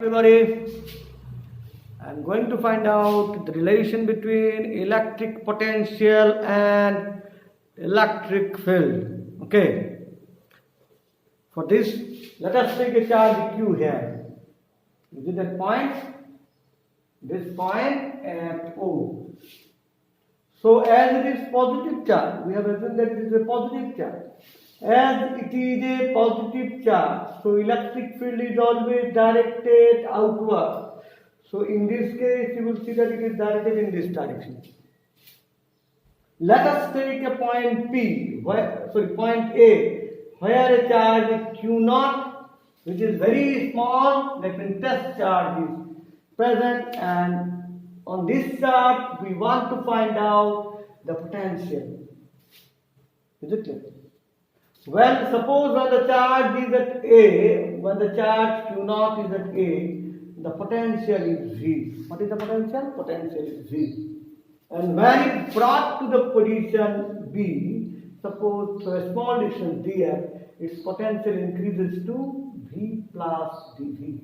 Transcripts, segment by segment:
everybody. I'm going to find out the relation between electric potential and electric field. Okay. For this, let us take a charge Q here. Is it that point? This point at O. So as it is positive charge, we have assumed that it is a positive charge. As it is a positive charge, so electric field is always directed outward. So in this case, you will see that it is directed in this direction. Let us take a point P, point A, where a charge is Q0, which is very small, that means test charge is present, and on this charge we want to find out the potential. Is it clear? Well, suppose when the charge is at A, when the charge Q0 is at A, the potential is V. What is the potential? Potential is V. And when it brought to the position B, suppose to a small distance dr, its potential increases to V plus dV.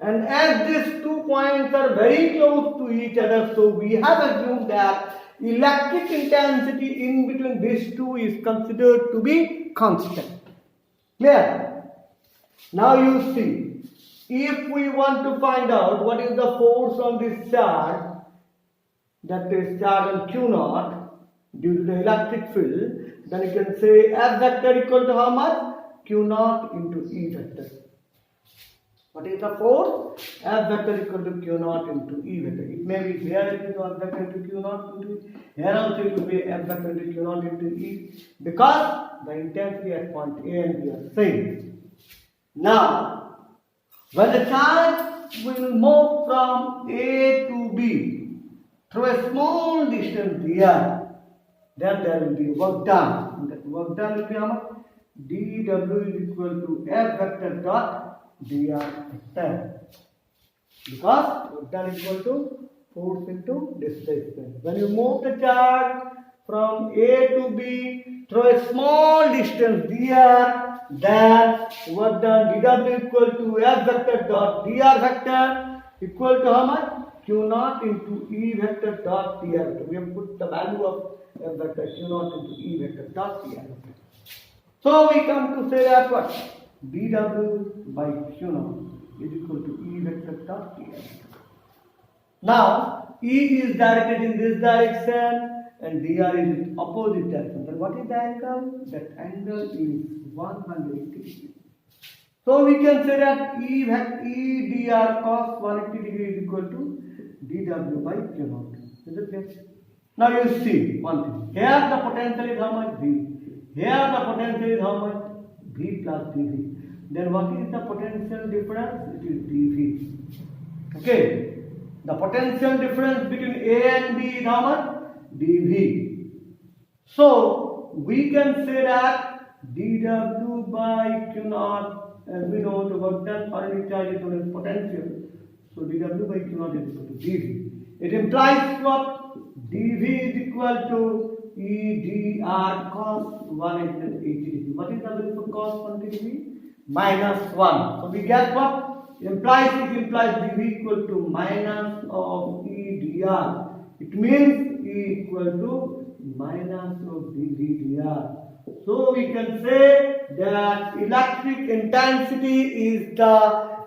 And as these 2 points are very close to each other, so we have assumed that electric intensity in between these two is considered to be constant. Clear? Now you see, if we want to find out what is the force on this charge, that is charge on Q0 due to the electric field, then you can say F vector equal to how much? Q0 into E vector. What is the force? F vector equal to Q0 into E vector. It may be here it is F vector into Q0 into E. Here also it will be F vector into Q0 into E, because the intensity at point A and B are same. Now, when the charge will move from A to B through a small distance dr, then there will be work done. And that work done will be how much? dW is equal to F vector dot dr vector, because work done is equal to force into displacement. When you move the charge from A to B through a small distance dr, then work done dW equal to F vector dot dr vector equal to how much? Q0 into E vector dot dr vector. We have put the value of F vector Q0 into E vector dot dr vector. So we come to say that what? dW by Q0 is equal to E vector dot dr. Now E is directed in this direction and dr is in opposite direction. Then what is the angle? That angle is 180 degrees. So we can say that E dr cos 180 degrees is equal to dW by Q0. Is it clear? Now you see one thing. Here the potential is how much? V. Here the potential is how much? V plus dV. Then what is the potential difference? It is dV. Okay. The potential difference between A and B is how much? dV. So we can say that dW by Q0, as we know, the work done per unit charge is known as potential. So dW by Q0 is equal to dV. It implies what? dV is equal to E dr cos 180 degree. What is the value for cos 180 degree? Minus 1. So we get what? It implies dV equal to minus of E dr. It means E equal to minus of dV dr. So we can say that electric intensity is the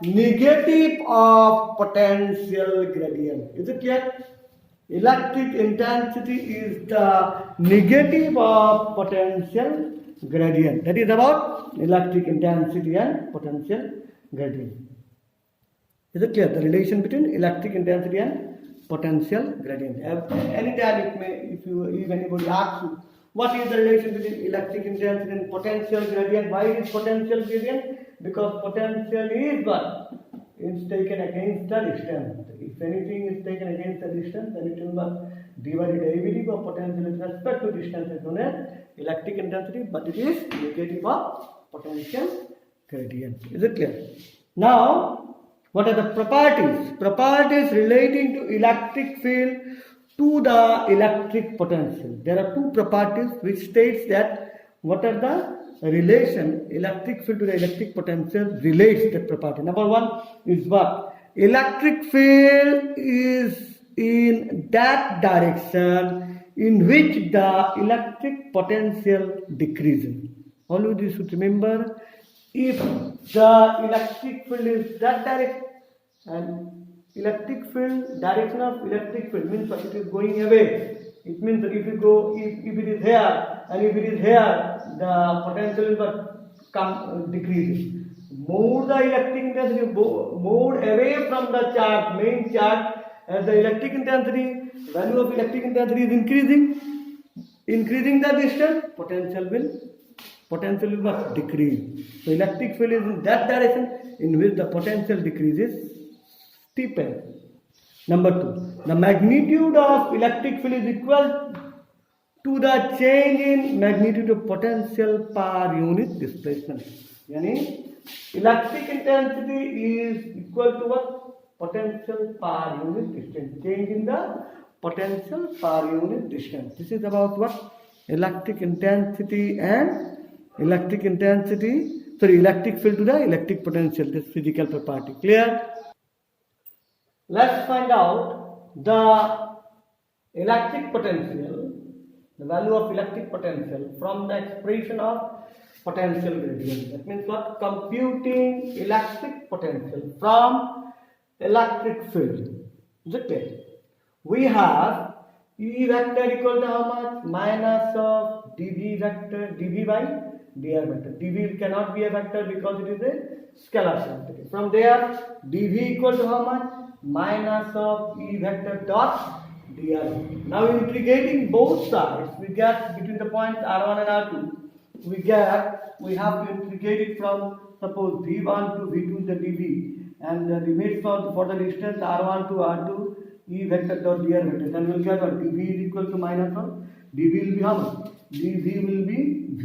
negative of potential gradient. Is it clear? Electric intensity is the negative of potential gradient. That is about electric intensity and potential gradient. Is it clear? The relation between electric intensity and potential gradient. Anytime it may, if anybody asks you, what is the relation between electric intensity and potential gradient? Why is potential gradient? Because potential is what? It's taken against the distance. If anything is taken against the distance, then it will be the derivative of potential with respect to distance is known as electric intensity, but it is negative of potential gradient. Is it clear? Now, what are the properties? Properties relating to electric field to the electric potential. There are two properties which states that what are the relation, electric field to the electric potential relates that property. Number one is what? Electric field is in that direction in which the electric potential decreases. Always you should remember, if the electric field is that direction, and electric field, direction of electric field means what? It is going away. It means that if you go, if it is here and if it is here, the potential will decreases. Move the electric intensity, move away from the charge, main charge, as the electric intensity, value of electric intensity is increasing the distance, potential will decrease. So electric field is in that direction in which the potential decreases steeper. Number two, the magnitude of electric field is equal to the change in magnitude of potential per unit displacement. Yani electric intensity is equal to what? Potential per unit distance. Change in the potential per unit distance. This is about what? Electric intensity and electric field to the electric potential. This physical property. Clear? Let's find out the electric potential, the value of electric potential from the expression of potential gradient. That means what? Computing electric potential from electric field. Is it clear? We have E vector equal to how much? Minus of dV vector, dV by dr vector. dV cannot be a vector because it is a scalar quantity. From there, dV equal to how much? Minus of E vector dot dr. Now integrating both sides, we get between the points R1 and R2. We have to integrate it from, suppose, V1 to V2 the dV, and the limits for the distance R1 to R2 E vector dot dr vector. Then we will get what? dV is equal to minus of dV will be how much? dV will be V.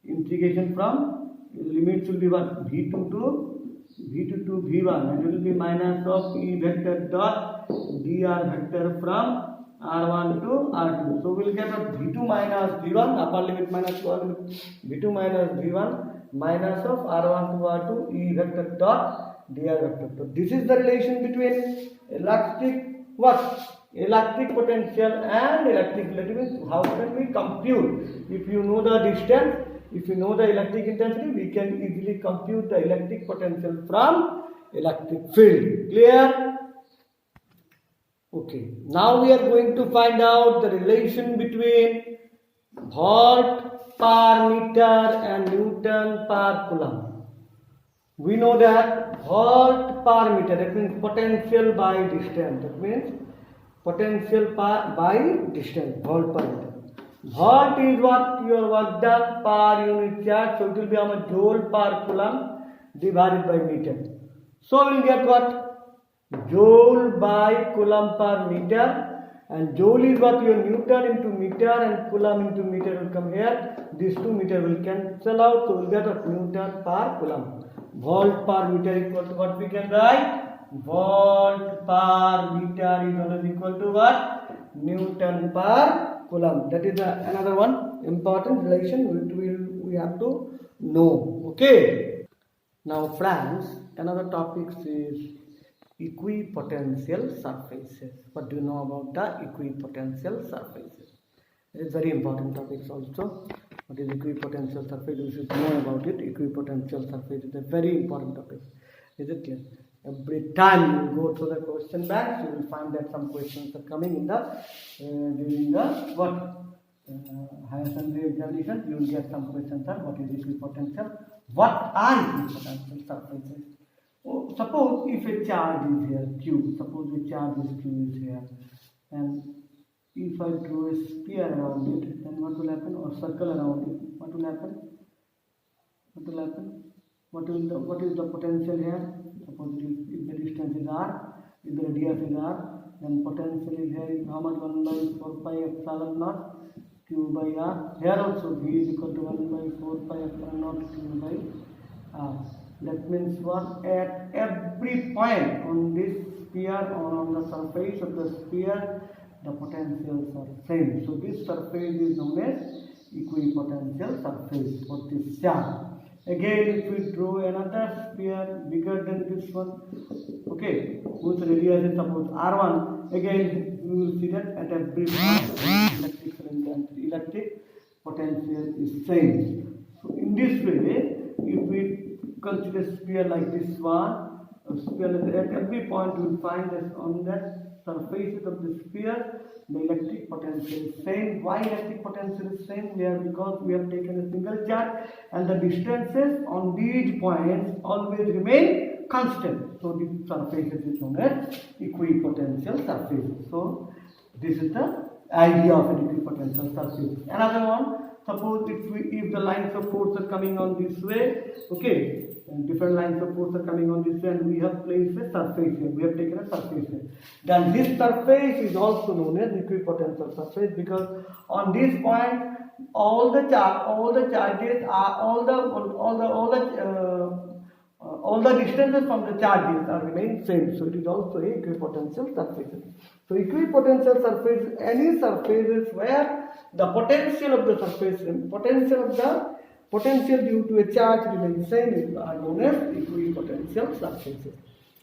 Integration from limits will be what? V2 to V1, and it will be minus of E vector dot dr vector from R1 to R2. So we will get a V2 minus V1, upper limit minus lower limit, V2 minus V1 minus of R1 to R2 E vector dot dr vector. So this is the relation between electric potential and electric relativity. How can we compute? If you know the distance, if you know the electric intensity, we can easily compute the electric potential from electric field. Clear? Okay. Now we are going to find out the relation between volt per meter and Newton per coulomb. We know that volt per meter, that means potential by distance. That means potential by distance, volt per meter. Volt is what? Your work done per unit charge. So it will be how much? Joule per coulomb divided by meter. So we will get what? Joule by coulomb per meter, and joule is what? Your Newton into meter, and coulomb into meter will come here. These two meter will cancel out, so we will get what? Newton per coulomb. Volt per meter equal to what we can write? Volt per meter is always equal to what? Newton per coulomb. That is another one important relation which we have to know. Okay. Now friends, another topic is equipotential surfaces. What do you know about the equipotential surfaces? It is very important topics also. What is equipotential surface? You should know about it. Equipotential surface is a very important topic. Is it clear? Every time you go through the question banks, you will find that some questions are coming in the during the higher secondary examination. You will get some questions on what is equipotential. What are equipotential surfaces? Oh, suppose if a charge is here, Q. Suppose a charge is Q is here, and if I draw a sphere around it, then what will happen? Or circle around it, what will happen? What will happen? What is the potential here? Suppose if the distance is r, if the radius is r, then potential is here how much? 1 by 4 pi epsilon naught Q by r. Here also V is equal to 1 by 4 pi epsilon naught Q by r. That means what? At every point on this sphere or on the surface of the sphere, the potentials are same. So this surface is known as equipotential surface for this charge. Again, if we draw another sphere bigger than this one, okay, whose radius is suppose r1, again we will see that at every point electric potential is same. So in this way, if we consider sphere like this one, at every point we will find that on that surface of the sphere the electric potential is same. Why electric potential is same? Here because we have taken a single charge and the distances on these points always remain constant. So this surface is known as equipotential surface. So this is the idea of an equipotential surface. Another one, suppose if the lines of force are coming on this way, okay, and different lines of force are coming on this way, and we have placed a surface here. We have taken a surface here. Then this surface is also known as equipotential surface because on this point, all the charges are all the distances from the charges are remain same. So it is also a equipotential surface. So equipotential surface, any surfaces where the potential of the surface, potential due to a charge remains same are known as equipotential surfaces.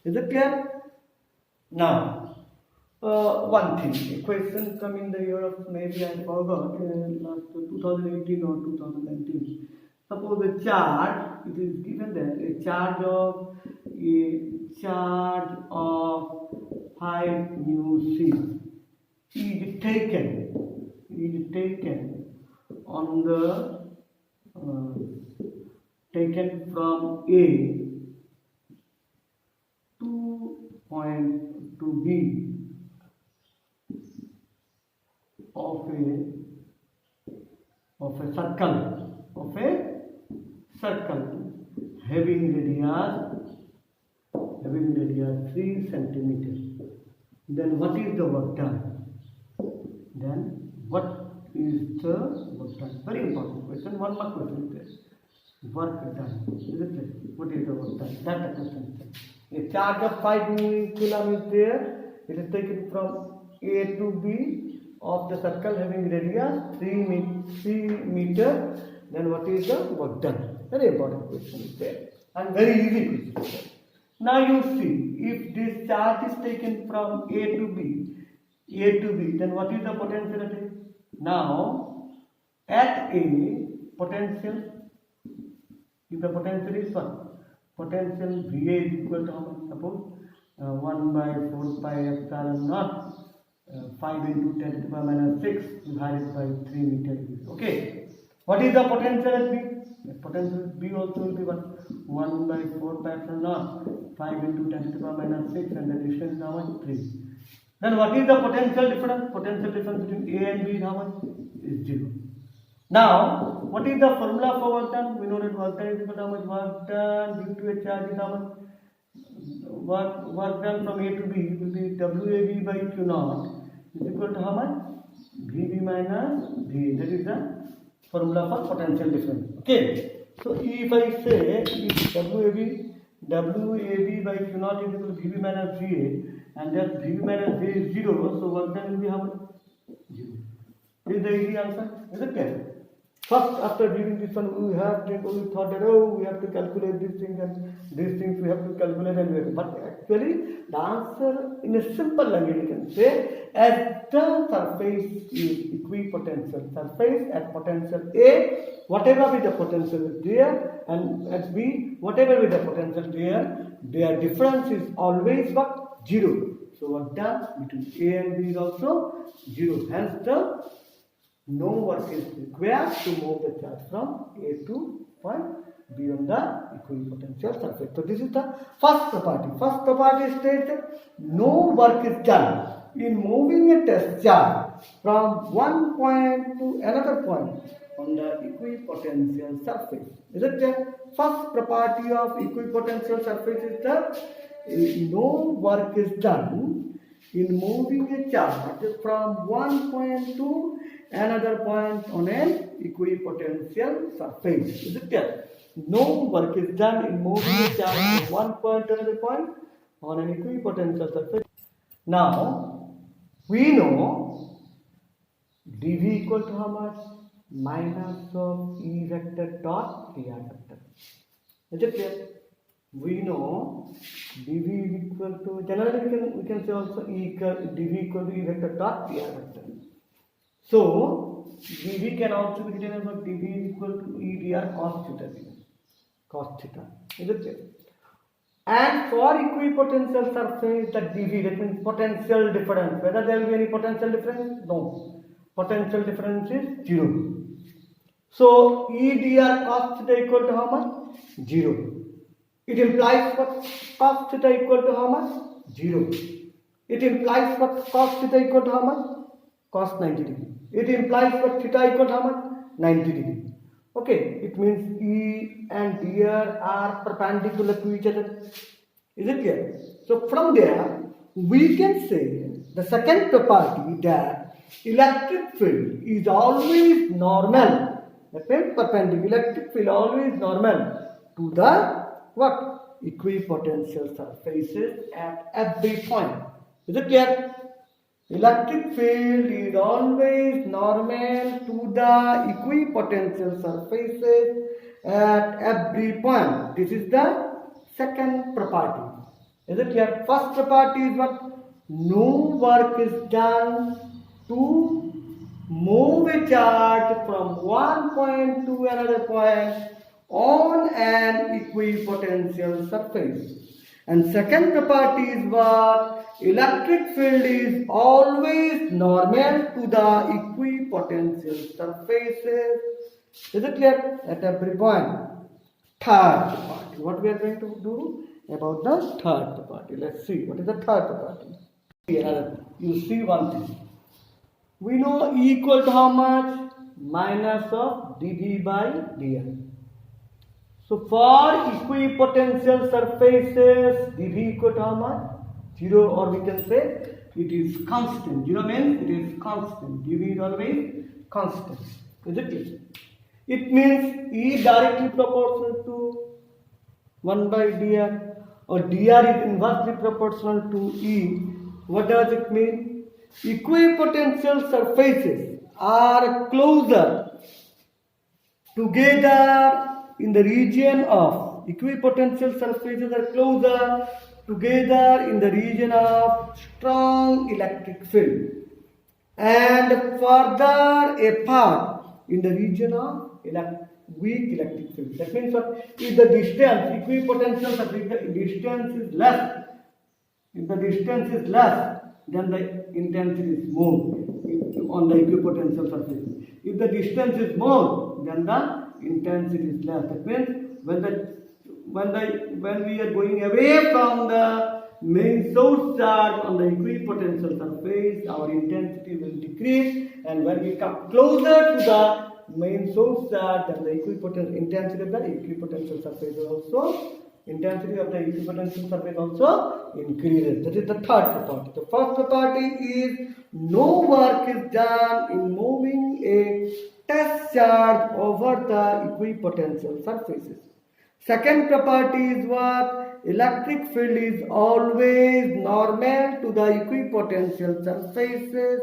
Is it clear? Now, one thing, a question come in the year of maybe I forgot, last 2018 or 2019. Suppose a charge, it is given that a charge of 5 mu c is taken on the taken from A to point to B of a circle having radius 3 centimeters. Then what is the work done? Very important question. One more question is there. Work done. What is the work done? That's the question. A charge of 5 coulomb is there. It is taken from A to B of the circle having radius 3 meter. Then what is the work done? Very important question is there. And very easy question. Now you see, if this charge is taken from A to B, then what is the potentiality? Now, at A, potential, if the potential is what? Potential VA is equal to how much? Suppose 1 by 4 pi epsilon naught, 5 into 10 to the power minus 6 divided by 3 meters. Okay. What is the potential at B? The potential B also will be 1 by 4 pi epsilon naught, 5 into 10 to the power minus 6, and the distance is how much? 3. Then what is the potential difference? Potential difference between A and B is how much? Is 0. Now, what is the formula for work done? We know that work done is equal to how much? Work done due to a charge is how much? Work done from A to B will be WAB by Q naught is equal to how much? VB minus V. That is the formula for potential difference. Okay. So if I say if WAB by Q naught is equal to VB minus VA, and that VB minus VA is 0, so work done will be how much? 0. Is the easy answer? Is it clear? First, after reading this one, we thought that we have to calculate these things and these things we have to calculate and but actually the answer in a simple language you can say, as the surface is equipotential surface at potential A, whatever be the potential is there, and at B, whatever be the potential there, their difference is always what? 0. So what done between A and B is also 0. Hence no work is required to move the charge from A to point B on the equipotential surface. So this is the first property. First property states that no work is done in moving a test charge from one point to another point on the equipotential surface. Is it clear? First property of equipotential surface is that no work is done in moving a charge from one point to another point on an equipotential surface. Is it clear? No work is done in moving a charge from one point to another point on an equipotential surface. Now, we know dV equal to how much? minus of E vector dot dr vector. Is it clear? We know dv is equal to, generally we can say also dv equal to E vector dot dr vector. So dv can also be written as dv is equal to E dr cos theta. Cos theta. Is it clear? And for equipotential surface, the dv, that means potential difference. Whether there will be any potential difference? No. Potential difference is 0. So E dr cos theta equal to how much? 0. It implies what? Cos theta equal to how much? 0. It implies what? Cos theta equal to how much? Cos 90 degree. It implies what? Theta equal to how much? 90 degree. Okay, it means E and dr are perpendicular to each other. Is it clear? So from there, we can say the second property that electric field is always normal. That means perpendicular electric field always normal to the what? Equipotential surfaces at every point. Is it clear? Electric field is always normal to the equipotential surfaces at every point. This is the second property. Is it clear? First property is what? No work is done to move a charge from one point to another point on an equipotential surface. And second property is what? Electric field is always normal to the equipotential surfaces. Is it clear? At every point. Third property. What we are going to do about the third property? Let's see. What is the third property? You see one thing. We know E equal to how much? Minus of dv by dr. So for equipotential surfaces, dv equal to how much? 0, or we can say it is constant. 0 means it is constant. dv is always constant. Is it clear? It means E directly proportional to 1 by dr, or dr is inversely proportional to E. What does it mean? Equipotential surfaces are closer together in the region of equipotential surfaces are closer together in the region of strong electric field and further apart in the region of weak electric field. That means what? If the distance, equipotential surface, the distance is less, if the distance is less, then the intensity is more on the equipotential surface. If the distance is more, then the intensity is less. That means when we are going away from the main source charge on the equipotential surface, our intensity will decrease, and when we come closer to the main source charge, then the intensity of the equipotential surface also increases. That is the third property. The first property is no work is done in moving a test charge over the equipotential surfaces. Second property is what? Electric field is always normal to the equipotential surfaces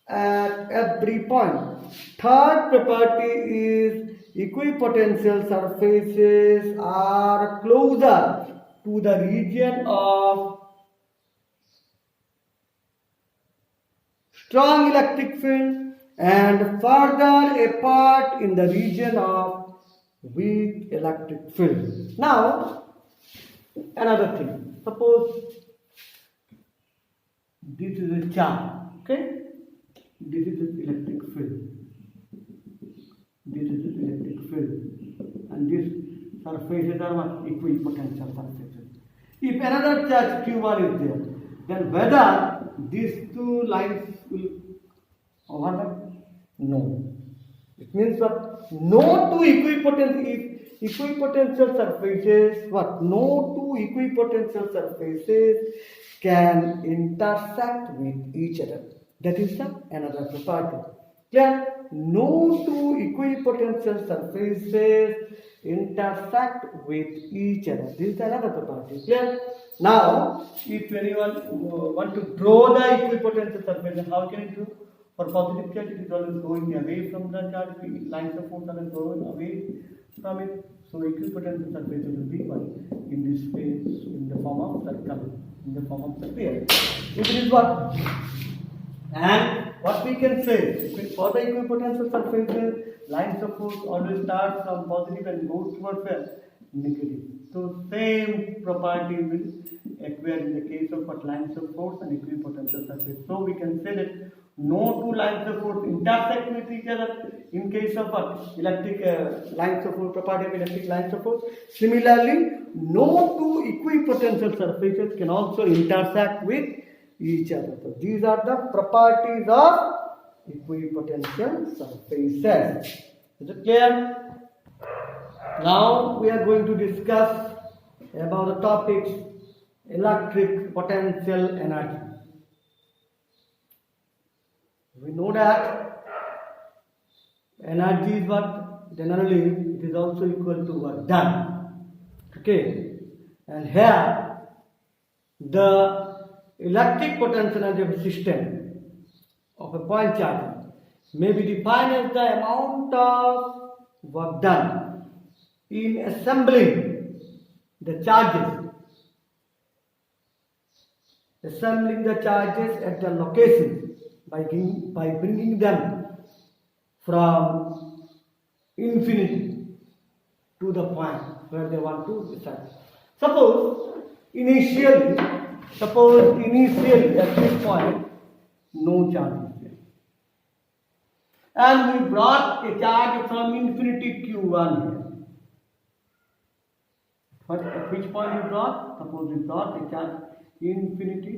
at every point. Third property is equipotential surfaces are closer to the region of strong electric field and further apart in the region of weak electric field. Now, another thing. Suppose this is a charge, okay? This is an electric field. This is an electric field. And these surfaces are what? Equipotential surfaces. If another charge Q1 is there, then whether these two lines will overlap? No. It means what? No two equipotential surfaces, what? No two equipotential surfaces can intersect with each other. That is another property. Clear? No two equipotential surfaces intersect with each other. This is another property. Clear? Now, if anyone want to draw the equipotential surface, how can you do? For positive charge, it is always going away from the charge. Lines of force are going away from it. So equipotential surfaces will be what? In this space, in the form of circle, in the form of sphere. It is what? And what we can say, for the equipotential surfaces, lines of force always start from positive and goes towards where? Negative. So same property will occur in the case of what? Lines of force and equipotential surface. So we can say that no two lines of force intersect with each other in case of what? Electric lines of force, property of electric lines of force. Similarly, no two equipotential surfaces can also intersect with each other. So these are the properties of equipotential surfaces. Is it clear? Now we are going to discuss about the topics electric potential energy. We know that energy is what? Generally it is also equal to work done. Okay, and here the electric potential energy of a system of a point charge may be defined as the amount of work done in assembling the charges at the location by bringing them from infinity to the point where they want to decide. Suppose initially at this point no charge is there, and we brought a charge from infinity q1 here. At which point we brought? Suppose we brought a charge infinity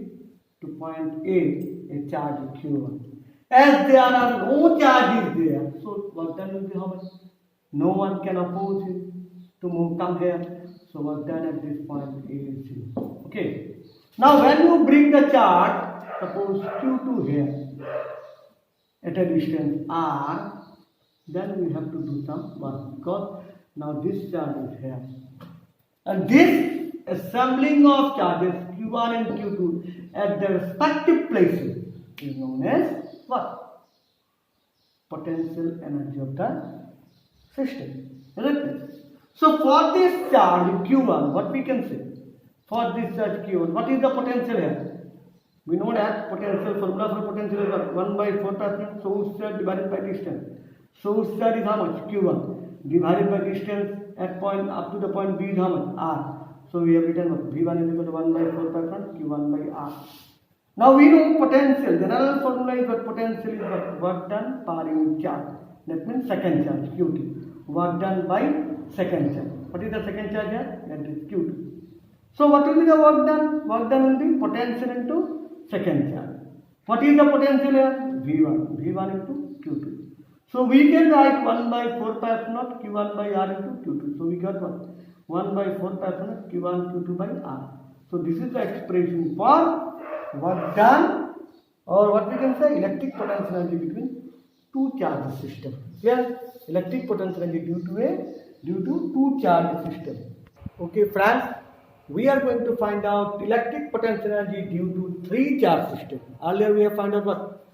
to point A charge q1. As there are no charges there, so work done will be how much? No one can oppose it to come here. So work done at this point A is 0. Okay. Now when you bring the charge, suppose q2 here at a distance r, then we have to do some work because now this charge is here. And this assembling of charges q1 and q2 at their respective places is known as what? Potential energy of the system. Isn't it? So for this charge q1, what we can say? For this charge q1, what is the potential here? We know that potential, formula for potential is what? 1 by 4 pi epsilon source charge divided by distance. Source charge is how much? q1 divided by distance at point up to the point B is how much? R. So we have written what? V1 is equal to 1 by 4 pi epsilon q1 by R. Now we know potential. General formula is what? Potential is what? Work done per unit charge. That means second charge Q2. Work done by second charge. What is the second charge here? That is Q2. So what will be the work done? Work done will be potential into second charge. What is the potential here? V1. V1 into Q2. So we can write 1 by 4 pi epsilon q1 by r into q2. So we got what? 1 by 4 pi epsilon q1 q2 by r. So this is the expression for work done, or what we can say, electric potential energy between two charge system. Here electric potential energy due to two charge system. Okay friends, we are going to find out electric potential energy due to three charge system. Earlier we have found out what?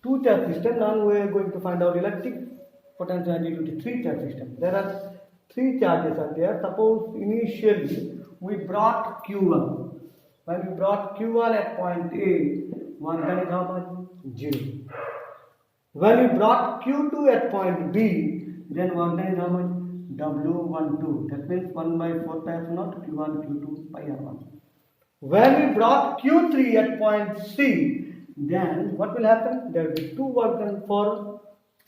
Two charge system. Now we are going to find out electric potential energy due to three charge system. There are three charges are there. Suppose initially we brought q1. When we brought q1 at point A, work done is how much? 0. When we brought q2 at point B, then work done is how much? W12. That means 1 by 4 pi epsilon q1 q2 by r1. When we brought q3 at point C, then what will happen? There will be two work done for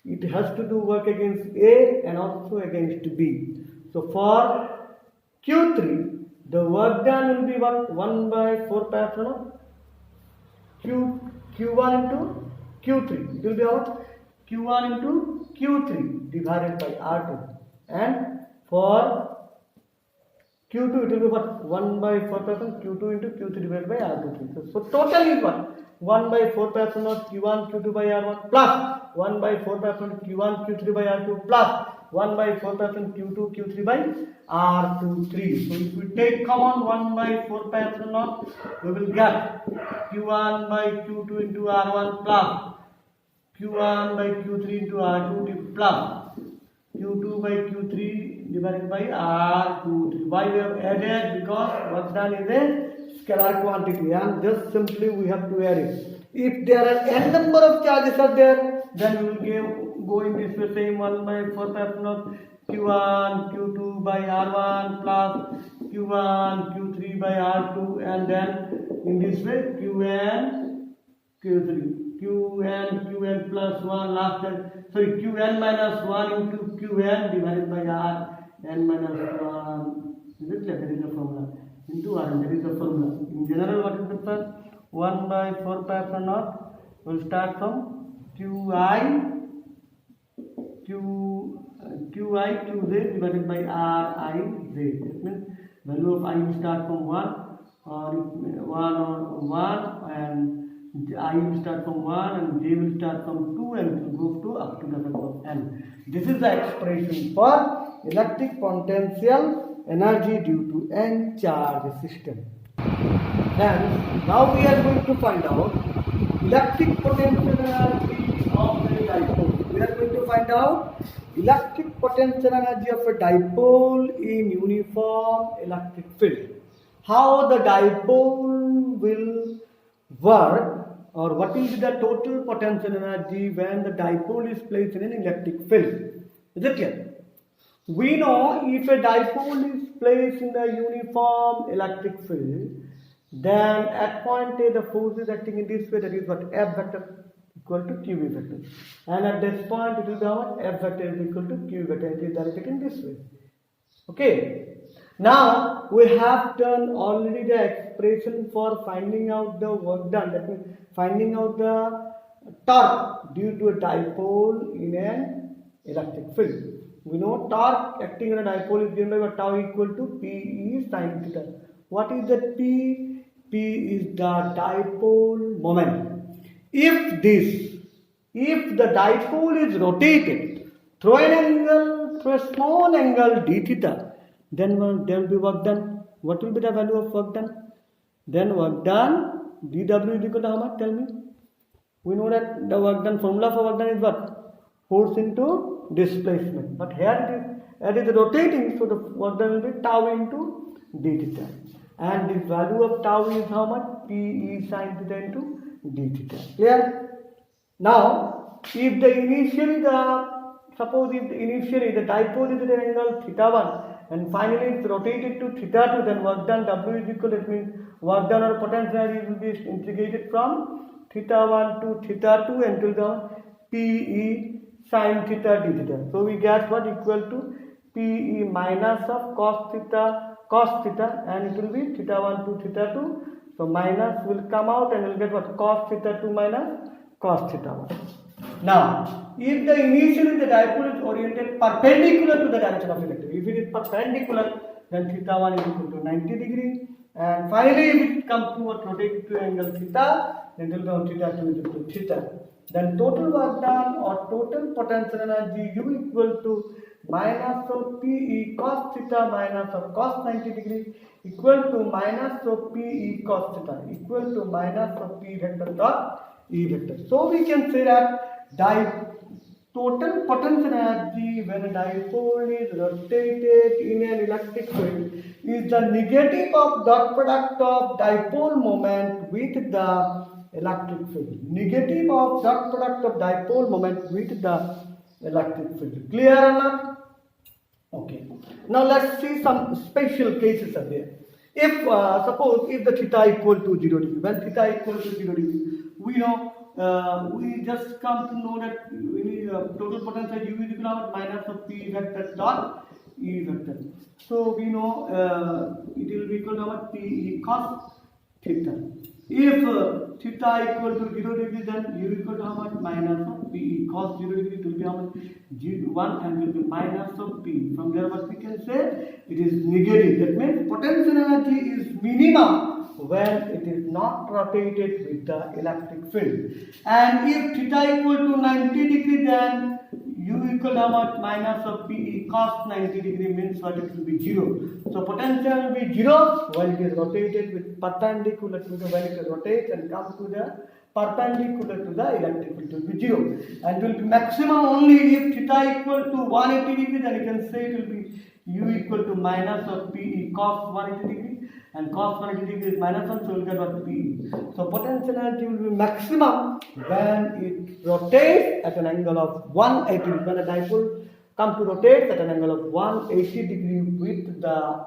it has to do work against A and also against B. So for q3, the work done will be what? 1 by 4 pi epsilon q1 into q3. It will be what? q1 into q3 divided by r2. And for q2 it will be what? 1 by 4 pi epsilon q2 into q3 divided by r2. So total is what? 1 by 4 pi epsilon q1 q2 by r1 plus 1 by 4 pi epsilon q1 q3 by r2 plus 1 by 4 pi epsilon q2 q3 by r23. So if we take common 1 by 4 pi epsilon, we will get q1 by q2 into r1 plus Q1 by Q3 into R2 plus Q2 by Q3 divided by R2. Why we have added? Because work done is a scalar quantity and just simply we have to add it. If there are n number of charges are there, then we will go in this way, same 1 by 4 pi epsilon Q1 Q2 by R1 plus Q1 Q3 by R2, and then in this way Qn Q3. Qn plus 1 last time, sorry, Qn minus 1 into Qn divided by Rn minus 1. Is it clear? That is the formula. Into Rn, that is the formula. In general, what is the first? 1 by 4 pi epsilon naught will start from Qi Qj divided by Rij. That means value of I will start from 1 or 1 and I will start from 1 and J will start from 2 and it will go to up to the value of n. This is the expression for electric potential energy due to n charge system. And now we are going to find out electric potential energy of a dipole. We are going to find out electric potential energy of a dipole in uniform electric field. How the dipole will work, or what is the total potential energy when the dipole is placed in an electric field. Is it clear? We know if a dipole is placed in the uniform electric field, then at point A the force is acting in this way, that is what F vector equal to QV vector, and at this point it will be what F vector is equal to QV vector. It is directed in this way. Okay. Now we have done already the expression for finding out the work done, that means finding out the torque due to a dipole in an electric field. We know torque acting on a dipole is given by tau equal to Pe sin theta. What is that P? P is the dipole moment. If the dipole is rotated through an angle, through a small angle d theta, then there will be work done. What will be the value of work done? Then work done, dW is equal to how much? Tell me. We know that the work done, formula for work done is what? Force into displacement. But here it is rotating, so the work done will be tau into d theta. And the value of tau is how much? Pe sin theta into d theta. Clear? Now, if initially the dipole is at an angle theta 1 and finally it's rotated to theta 2, then work done W is equal, that means work done or potential energy will be integrated from theta 1 to theta 2 until the Pe sin theta d theta. So we get what equal to Pe minus of cos theta, and it will be theta 1 to theta 2. So minus will come out and we'll get what? Cos theta 2 minus cos theta 1. Now, if initially the dipole is oriented perpendicular to the direction of electricity, if it is perpendicular, then theta 1 is equal to 90 degree, and finally if it comes to a rotated to angle theta, then it will be theta 2 is equal to theta. Then total work done or total potential energy U equal to minus of Pe cos theta minus of cos 90 degree equal to minus of Pe cos theta equal to minus of P vector dot E vector. So we can say that total potential energy when a dipole is rotated in an electric field is the negative of dot product of dipole moment with the electric field. Negative of dot product of dipole moment with the electric field. Clear or not? Okay. Now let's see some special cases are there. If suppose if the theta equal to 0 degree, when theta equal to 0 degree, we know we just come to know that we need total potential U is equal to minus of P vector dot E vector. So we know it will be equal to Pe cos theta. If theta equal to 0 degree, then U equal to how much? Minus of Pe cos 0 degree, it will be how much? 1 and will be minus of P. From there what we can say? It is negative. That means potential energy is minimum when it is not rotated with the electric field. And if theta equal to 90 degree, then U equal to how much? Minus of Pe cos 90 degree means what? It will be 0. So potential will be 0 when it is rotated with perpendicular to the, when it rotates and comes to the perpendicular to the electric field. It will be 0. And it will be maximum only if theta equal to 180 degree, then you can say it will be u equal to minus of PE cos 180 degree, and cos 180 degree is minus 1, so you will get what PE. So potential energy will be maximum when it rotates at an angle of 180 degree, when a dipole comes to rotate at an angle of 180 degree with the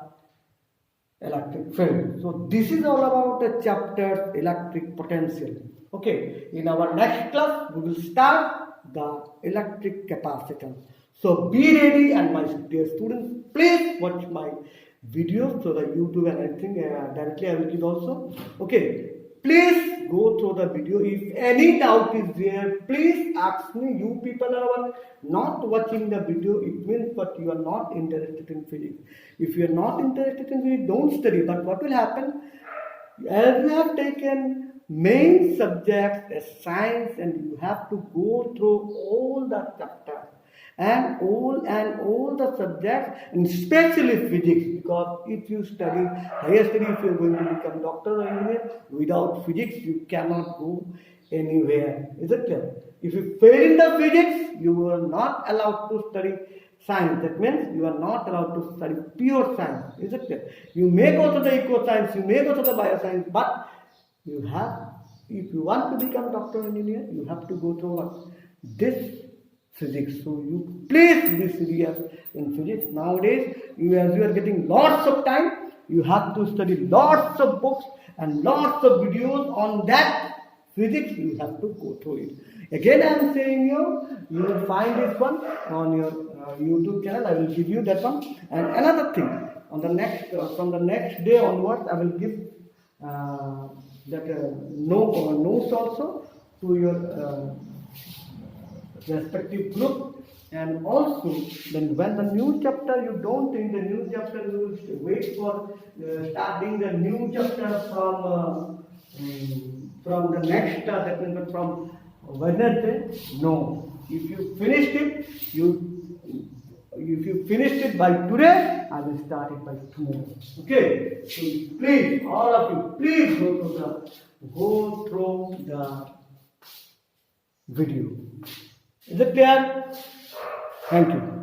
electric field. So this is all about the chapter electric potential. Okay, in our next class we will start the electric capacitance. So be ready, and my dear students, please watch my videos so that YouTube and everything directly I will give also. Okay, please go through the video. If any doubt is there, please ask me. You people are not watching the video, it means that you are not interested in physics. If you are not interested in physics, don't study. But what will happen? As you have taken main subjects as science, and you have to go through all the chapters and all the subjects, and especially physics, because if you study higher study, if you are going to become doctor or engineer, without physics you cannot go anywhere. Is it clear? If you fail in the physics, you are not allowed to study science. That means you are not allowed to study pure science. Is it clear? You may go to the eco science, you may go to the bioscience, but you have, if you want to become doctor or engineer, you have to go through what? This physics. So you please be serious in physics. Nowadays, as you are getting lots of time, you have to study lots of books and lots of videos on that physics. You have to go through it. Again, I am saying you will find this one on your YouTube channel. I will give you that one. And another thing, on the next from the next day onwards, I will give notes also to your respective group. And also, then when the new chapter, you don't think the new chapter, you will wait for starting the new chapter from the next that means from Wednesday. No, if you finished it by today, I will start it by tomorrow. Okay, so please, all of you, please go through the video. Is it clear? Thank you.